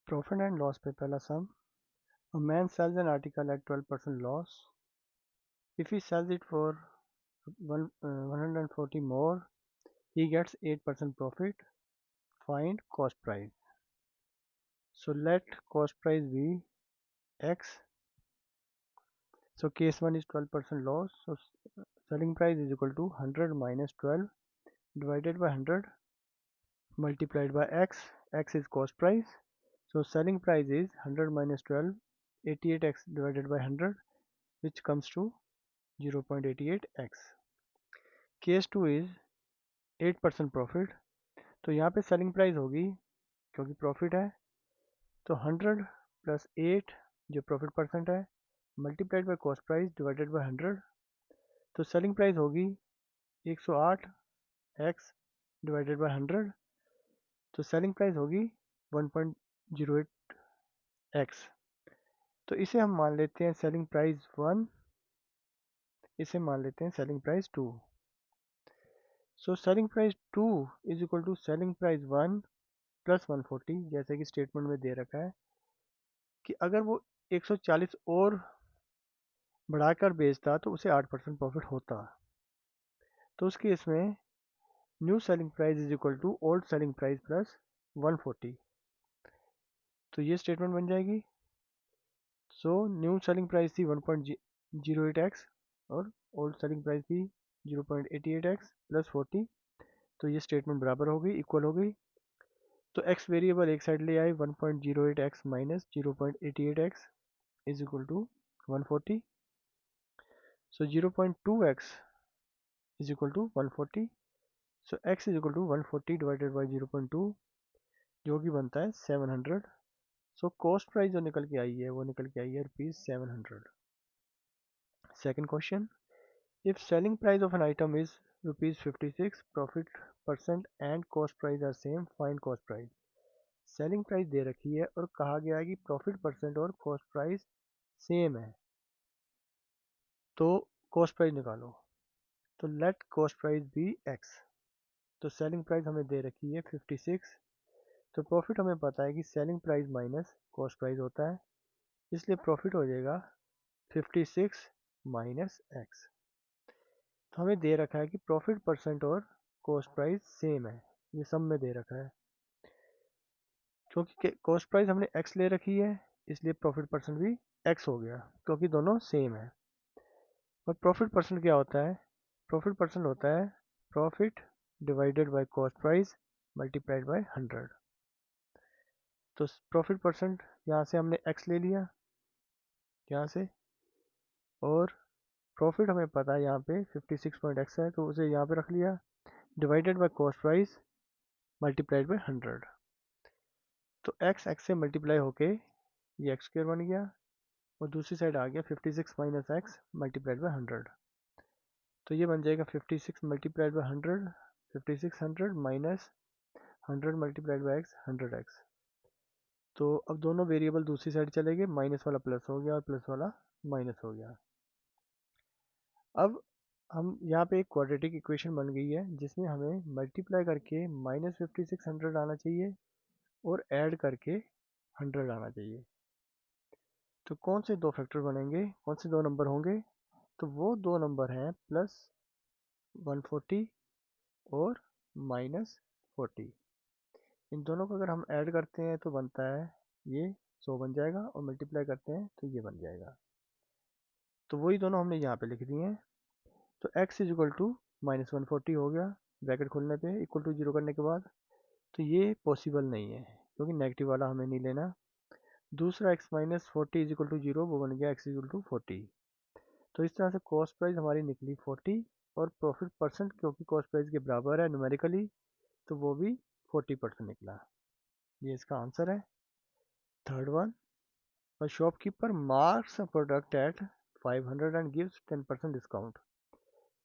Profit and loss पे पहला सम। A man sells an article at 12% loss. If he sells it for 140 more, he gets 8% profit. Find cost price. So let cost price be X. So case 1 is 12% loss. So selling price is equal to 100 minus 12 divided by 100 multiplied by X. X is cost price. So selling price is 100 minus 12, 88x divided by 100, which comes to 0.88x. Case 2 is 8% profit. तो यहाँ पे selling price होगी, क्योंकि profit है, तो 100 plus 8 जो profit percent है multiplied by cost price divided by 100। तो सेलिंग प्राइस होगी 108 एक्स डिवाइडेड बाय 100। तो सेलिंग प्राइस होगी 1.08 एक्स। तो इसे हम मान लेते हैं सेलिंग प्राइस 1, इसे मान लेते हैं selling price 2। So selling price 2 is equal to selling price 1 plus 140, जैसे कि स्टेटमेंट में दे रखा है कि अगर वो 140 और बढ़ाकर बेचता तो उसे 8% प्रॉफिट होता। तो उस केस में new selling price is equal to old selling price plus 140। तो ये स्टेटमेंट बन जाएगी। सो न्यू सेलिंग प्राइस थी 1.08x और ओल्ड सेलिंग प्राइस थी 0.88x प्लस 40। तो ये स्टेटमेंट बराबर हो गई, इक्वल हो गई। तो x वेरिएबल एक साइड ले आए, 1.08x minus 0.88x is equal to 140। So 0.2x is equal to 140. So x is equal to 140 divided by 0.2, जो कि बनता है 700। सो कॉस्ट प्राइस जो निकल के आई है वो निकल के आई है ₹700। Second question, if selling price of an item is ₹56, profit percent and cost price are same, find cost price. Selling price दे रखी है और कहा गया है कि प्रॉफिट परसेंट और कॉस्ट प्राइस सेम है, तो कॉस्ट प्राइस निकालो। तो let cost price be x। तो सेलिंग प्राइस हमें दे रखी है 56। तो प्रॉफिट हमें पता है कि selling price minus cost price होता है, इसलिए प्रॉफिट हो जाएगा 56 माइनस एक्स। तो हमें दे रखा है कि प्रॉफिट परसेंट और कॉस्ट प्राइस सेम है, ये सब में दे रखा है। क्योंकि कॉस्ट प्राइस हमने एक्स ले रखी है इसलिए प्रॉफिट परसेंट भी एक्स हो गया, क्योंकि दोनों सेम है। और प्रॉफिट परसेंट क्या होता है? प्रॉफिट परसेंट होता है profit divided by cost price multiplied by 100। तो प्रॉफिट परसेंट यहाँ से हमने एक्स ले लिया यहाँ से, और प्रॉफिट हमें पता है यहाँ पे 56.x है तो उसे यहाँ पे रख लिया, divided by cost price multiplied by 100। तो x से मल्टीप्लाई होके ये एक्स स्क्वायर बन गया और दूसरी साइड आ गया 56 माइनस एक्स मल्टीप्लाइड बाय 100। तो ये बन जाएगा 56 multiplied by 100, 5600 minus 100 multiplied by x 100x। तो अब दोनों वेरिएबल दूसरी साइड चले गए, माइनस वाला प्लस हो गया और प्लस वाला माइनस हो गया। अब हम यहाँ पे एक क्वाड्रेटिक इक्वेशन बन गई है जिसमें हमें मल्टीप्लाई करके माइनस 5600 आना चाहिए और ऐड करके 100 आना चाहिए। तो कौन से दो फैक्टर बनेंगे, कौन से दो नंबर होंगे? तो वो दो नंबर हैं प्लस 140 और माइनस 40। इन दोनों को अगर हम ऐड करते हैं तो बनता है ये 100 बन जाएगा, और मल्टीप्लाई करते हैं तो ये बन जाएगा। तो वही दोनों हमने यहाँ पे लिख दिए हैं। तो x is equal to minus 140 हो गया ब्रैकेट खोलने पे, इक्वल टू जीरो करने के बाद। तो ये पॉसिबल नहीं है क्योंकि नेगेटिव वाला हमें नहीं लेना। दूसरा x minus 40 is equal to zero, वो बन गया x इज इक्वल टू 40। तो इस तरह से कॉस्ट प्राइस हमारी निकली 40, और प्रॉफिट परसेंट क्योंकि कॉस्ट प्राइस के बराबर है न्यूमेरिकली तो वो भी 40% निकला। ये इसका आंसर है। Third one, a shopkeeper marks a product at 500 and gives 10% discount.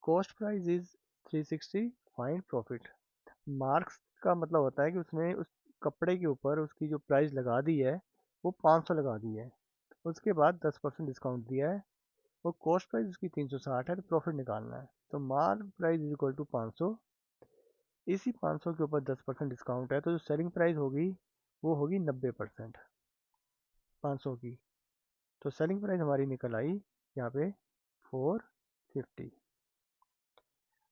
Cost price is 360, find profit. Marks का मतलब होता है कि उसने उस कपड़े के ऊपर उसकी जो प्राइस लगा दी है वो 500 लगा दी है, उसके बाद 10% डिस्काउंट दिया है, और कॉस्ट प्राइस उसकी 360 है, तो प्रॉफिट निकालना है। तो mark price is equal to 500, इसी 500 के ऊपर 10% डिस्काउंट है, तो जो सेलिंग प्राइस होगी वो होगी 90%, 500 की। तो सेलिंग प्राइस हमारी निकल आई यहाँ पे 450,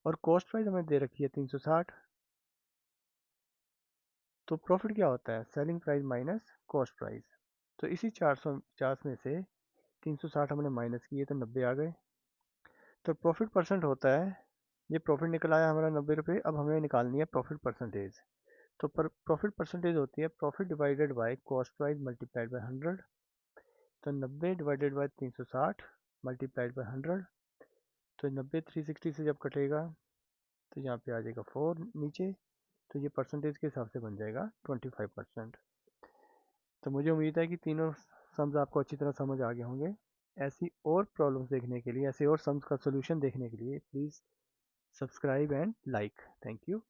और कॉस्ट प्राइस हमें दे रखी है 360। तो प्रॉफिट क्या होता है, selling price minus cost price. तो इसी 450 में से 360 हमने माइनस किए तो 90 आ गए। तो प्रॉफिट परसेंट होता है, ये प्रॉफिट निकल आया हमारा 90 रुपये। अब हमें निकालनी है प्रॉफिट परसेंटेज। तो प्रॉफिट परसेंटेज होती है profit divided by cost price multiplied by 100। तो 90 डिवाइडेड बाय 360 मल्टीप्लाइड बाय 100। तो 90 360 से जब कटेगा तो यहाँ पे आ जाएगा 4 नीचे। तो ये परसेंटेज के हिसाब से बन जाएगा 25%। तो मुझे उम्मीद है कि तीनों सम्स आपको अच्छी तरह समझ आ गए होंगे। ऐसी और प्रॉब्लम्स देखने के लिए, ऐसे और सम्स का सोल्यूशन देखने के लिए please subscribe and like. Thank you.